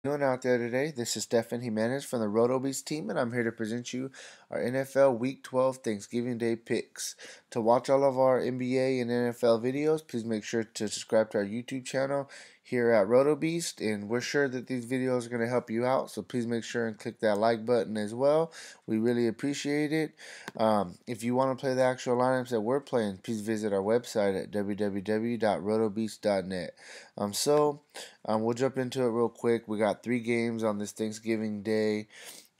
Doing out there today? This is Stefan Jimenez from the RotoBeast team, and I'm here to present you our NFL Week 12 Thanksgiving Day picks. To watch all of our NBA and NFL videos, please make sure to subscribe to our YouTube channel here at RotoBeast, and we're sure that these videos are going to help you out, so please make sure and click that like button as well. We really appreciate it. If you want to play the actual lineups that we're playing, please visit our website at www.rotobeast.net. We'll jump into it real quick. We got 3 games on this Thanksgiving Day.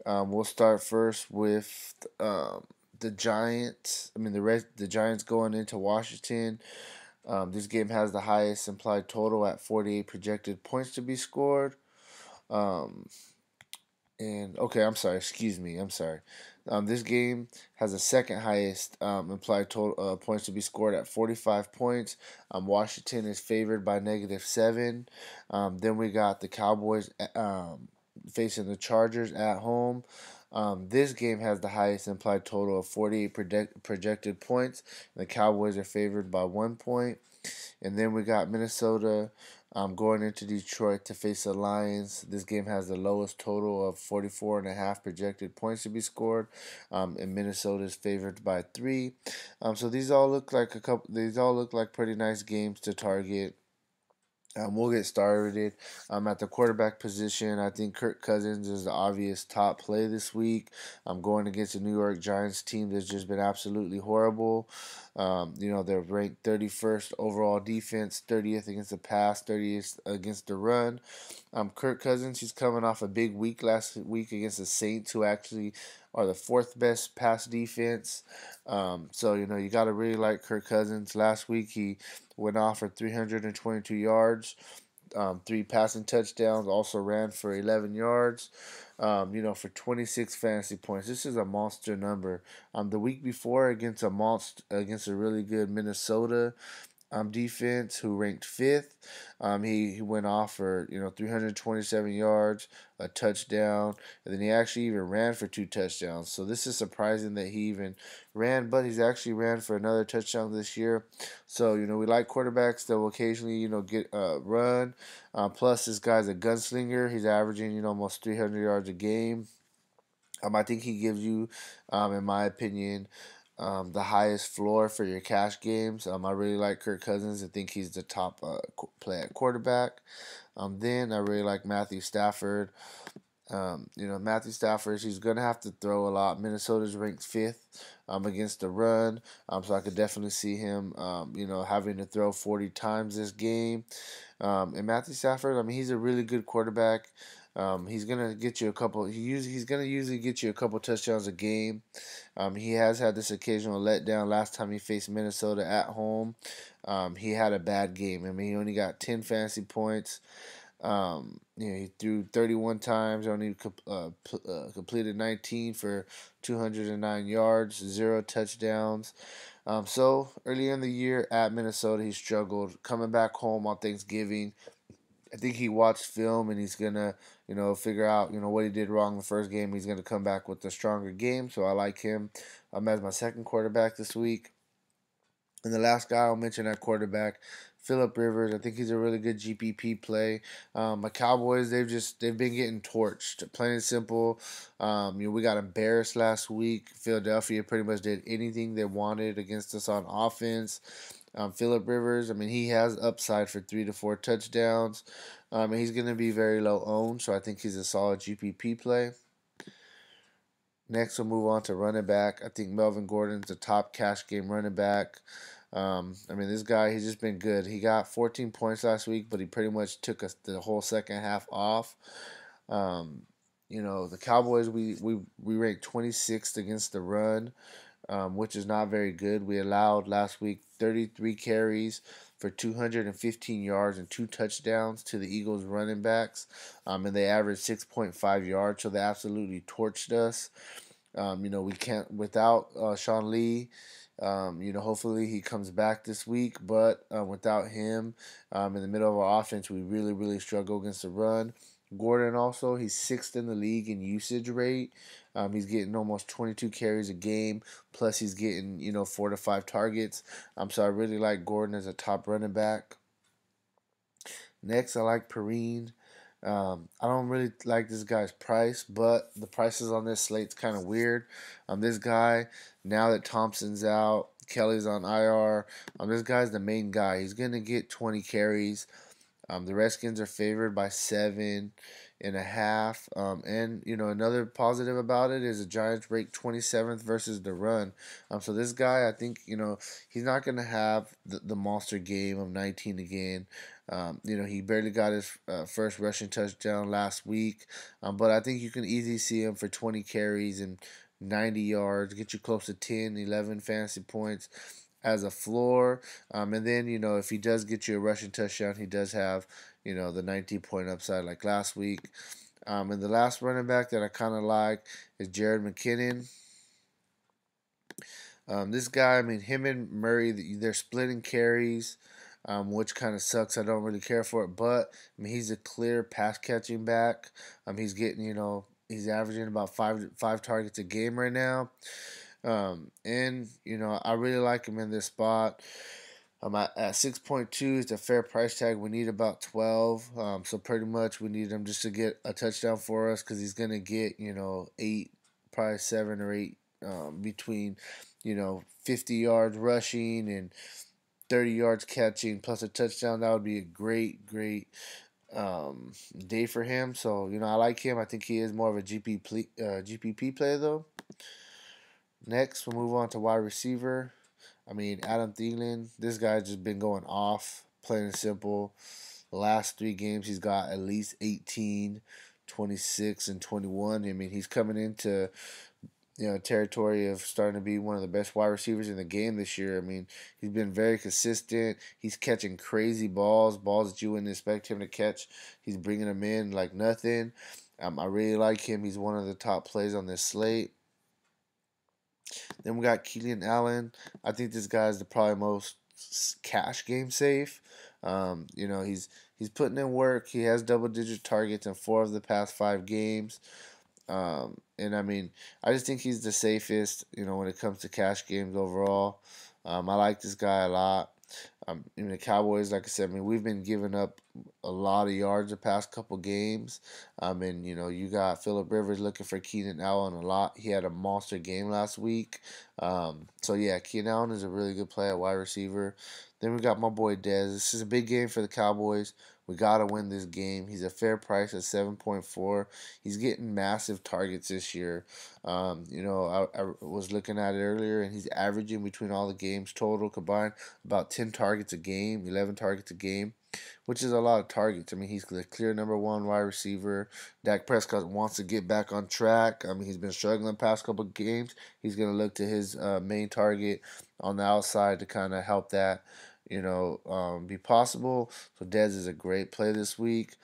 We'll start first with the Giants. The Giants going into Washington. This game has the highest implied total at 48 projected points to be scored. Um, and okay, I'm sorry. Excuse me. I'm sorry. This game has the second highest implied total points to be scored at 45 points. Washington is favored by -7. Then we got the Cowboys facing the Chargers at home. This game has the highest implied total of 48 projected points. The Cowboys are favored by 1 point. And then we got Minnesota going into Detroit to face the Lions. This game has the lowest total of 44.5 projected points to be scored, and Minnesota is favored by 3. So these all look like pretty nice games to target. We'll get started. At the quarterback position, I think Kirk Cousins is the obvious top play this week. I'm going against the New York Giants team that's just been absolutely horrible. They're ranked 31st overall defense, 30th against the pass, 30th against the run. Kirk Cousins, he's coming off a big week last week against the Saints, who actually are the fourth best pass defense. You got to really like Kirk Cousins. Last week he went off for 322 yards, 3 passing touchdowns, also ran for 11 yards. For 26 fantasy points. This is a monster number. The week before against a really good Minnesota defense who ranked fifth. He went off for 327 yards, a touchdown, and then he actually even ran for 2 touchdowns. So this is surprising that he even ran, but he's actually ran for another touchdown this year. So we like quarterbacks that will occasionally get run. Plus this guy's a gunslinger. He's averaging almost 300 yards a game. I think he gives you, in my opinion, the highest floor for your cash games. I really like Kirk Cousins. I think he's the top play at quarterback. Then I really like Matthew Stafford. Matthew Stafford, he's going to have to throw a lot. Minnesota's ranked fifth against the run. So I could definitely see him, having to throw 40 times this game. And Matthew Stafford, he's a really good quarterback. He's gonna get you a couple. He's gonna usually get you a couple touchdowns a game. He has had this occasional letdown. Last time he faced Minnesota at home, he had a bad game. He only got 10 fantasy points. He threw 31 times, only completed 19 for 209 yards, 0 touchdowns. So earlier in the year at Minnesota, he struggled. Coming back home on Thanksgiving, I think he watched film and he's gonna, figure out, what he did wrong the first game. He's gonna come back with a stronger game. So I like him as my second quarterback this week. And the last guy I'll mention at quarterback, Philip Rivers. I think he's a really good GPP play. My Cowboys, they've been getting torched. Plain and simple. We got embarrassed last week. Philadelphia pretty much did anything they wanted against us on offense. Philip Rivers, he has upside for 3 to 4 touchdowns. And he's going to be very low owned, so I think he's a solid GPP play. Next, we'll move on to running back. I think Melvin Gordon's the top cash game running back. This guy, he's just been good. He got 14 points last week, but he pretty much took us the whole second half off. The Cowboys, we ranked 26th against the run, which is not very good. We allowed last week 33 carries for 215 yards and 2 touchdowns to the Eagles running backs, and they averaged 6.5 yards, so they absolutely torched us. We can't without Sean Lee. Hopefully he comes back this week, but without him in the middle of our offense, we really, really struggle against the run. Gordon also, he's 6th in the league in usage rate. He's getting almost 22 carries a game, plus he's getting 4 to 5 targets. So I really like Gordon as a top running back. Next, I like Perrine. I don't really like this guy's price, but the prices on this slate's kind of weird. This guy, now that Thompson's out, Kelly's on IR, this guy's the main guy. He's gonna get 20 carries. The Redskins are favored by 7.5. And another positive about it is the Giants break 27th versus the run. So this guy, I think he's not gonna have the monster game of 19 again. He barely got his first rushing touchdown last week, but I think you can easily see him for 20 carries and 90 yards, get you close to 10, 11 fantasy points as a floor. And then, if he does get you a rushing touchdown, he does have, the 19-point upside like last week. And the last running back that I kind of like is Jared McKinnon. This guy, I mean, him and Murray, they're splitting carries, which kind of sucks. I don't really care for it, but I mean, he's a clear pass catching back. He's getting, he's averaging about five targets a game right now. And I really like him in this spot. At 6.2, it's a fair price tag. We need about 12. So pretty much we need him just to get a touchdown for us because he's gonna get 8, probably 7 or 8 between 50 yards rushing and 30 yards catching plus a touchdown. That would be a great day for him. So I like him. I think he is more of a GPP player though. Next, we'll move on to wide receiver. I mean, Adam Thielen, this guy's just been going off, plain and simple. The last 3 games, he's got at least 18, 26, and 21. I mean, he's coming into territory of starting to be one of the best wide receivers in the game this year. I mean, he's been very consistent. He's catching crazy balls that you wouldn't expect him to catch. He's bringing them in like nothing. I really like him. He's one of the top plays on this slate. Then we got Keelan Allen. I think this guy is the probably most cash game safe. He's putting in work. He has double-digit targets in 4 of the past 5 games. And I mean, I just think he's the safest, when it comes to cash games overall. I like this guy a lot. The Cowboys, like I said, I mean, we've been giving up a lot of yards the past couple games. And you got Phillip Rivers looking for Keenan Allen a lot. He had a monster game last week. So yeah, Keenan Allen is a really good play at wide receiver. Then we got my boy Dez. This is a big game for the Cowboys. We gotta win this game. He's a fair price at 7.4. He's getting massive targets this year. I was looking at it earlier, and he's averaging between all the games total combined about 10 targets a game, 11 targets a game, which is a lot of targets. I mean, he's the clear number 1 wide receiver. Dak Prescott wants to get back on track. I mean, he's been struggling the past couple of games. He's going to look to his main target on the outside to kind of help that, be possible. So Dez is a great play this week.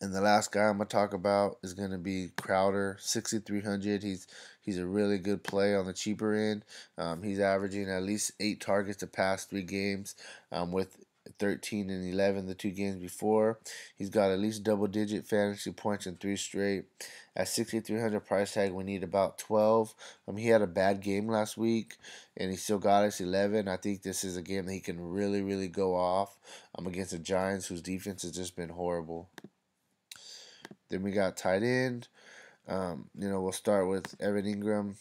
And the last guy I'm gonna talk about is gonna be Crowder, 6,300. He's a really good play on the cheaper end. He's averaging at least 8 targets the past 3 games, with 13 and 11 the 2 games before. He's got at least double-digit fantasy points in 3 straight. At 6,300 price tag, we need about 12. He had a bad game last week, and he still got us 11. I think this is a game that he can really go off against the Giants, whose defense has just been horrible. Then we got tight end. We'll start with Evan Ingram.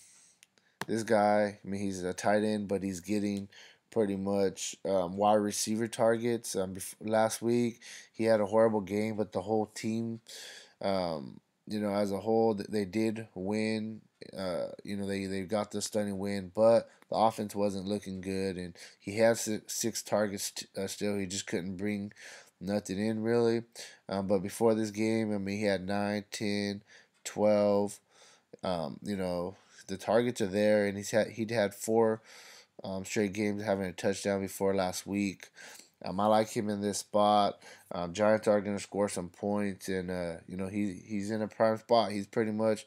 This guy, I mean, he's a tight end, but he's getting pretty much wide receiver targets. Last week, he had a horrible game, but the whole team, as a whole, they did win. They got the stunning win, but the offense wasn't looking good, and he had 6 targets still. He just couldn't bring nothing in really. But before this game, I mean, he had 9, 10, 12. The targets are there, and he'd had 4 straight games having a touchdown before last week. I like him in this spot. Giants are going to score some points, and he's in a prime spot. He's pretty much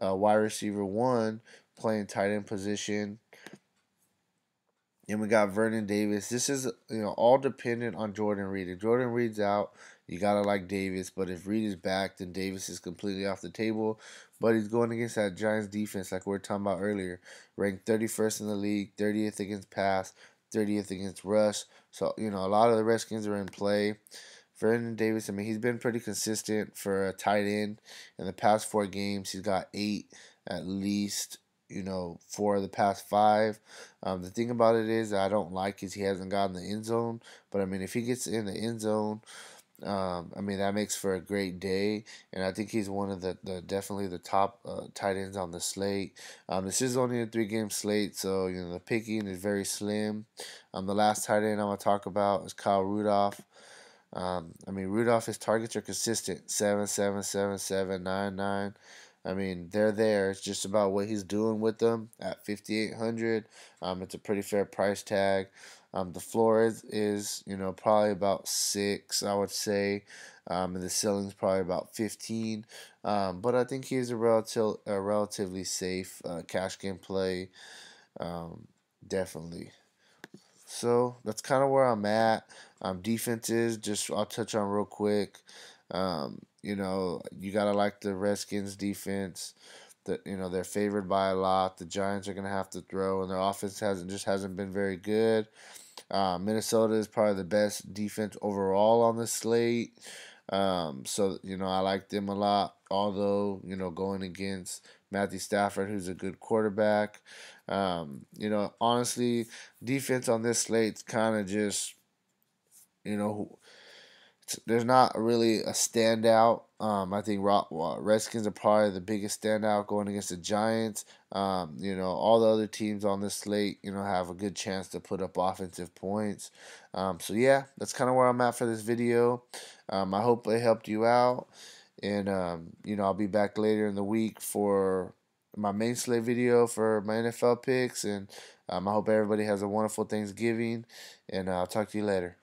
wide receiver 1, playing tight end position. And we got Vernon Davis. This is all dependent on Jordan Reed. If Jordan Reed's out, you gotta like Davis. But if Reed is back, then Davis is completely off the table. But he's going against that Giants defense, like we were talking about earlier, ranked 31st in the league, 30th against pass, 30th against rush. So a lot of the Redskins are in play Vernon Davis, I mean, he's been pretty consistent for a tight end. In the past 4 games, he's got 8 at least, 4 of the past 5. The thing about it is, I don't like is he hasn't gotten the end zone. But I mean, if he gets in the end zone, I mean, that makes for a great day, and I think he's one of the definitely the top tight ends on the slate. This is only a 3 game slate, so the picking is very slim. The last tight end I'm gonna talk about is Kyle Rudolph. I mean, Rudolph, his targets are consistent 7, 7, 7, 7, 9, 9. I mean, they're there. It's just about what he's doing with them at 5,800. It's a pretty fair price tag. The floor is probably about 6, I would say, and the ceiling's probably about 15. But I think he's a relatively safe cash game play, definitely. So that's kind of where I'm at. Defenses, just I'll touch on real quick. You gotta like the Redskins defense. That they're favored by a lot. The Giants are gonna have to throw, and their offense hasn't been very good. Minnesota is probably the best defense overall on the slate. So I like them a lot. Although going against Matthew Stafford, who's a good quarterback. Honestly, defense on this slate's kind of just you know there's not really a standout. I think Redskins are probably the biggest standout going against the Giants. All the other teams on this slate, have a good chance to put up offensive points. So yeah, that's kind of where I'm at for this video. I hope it helped you out, and I'll be back later in the week for my main slate video for my NFL picks, and I hope everybody has a wonderful Thanksgiving, and I'll talk to you later.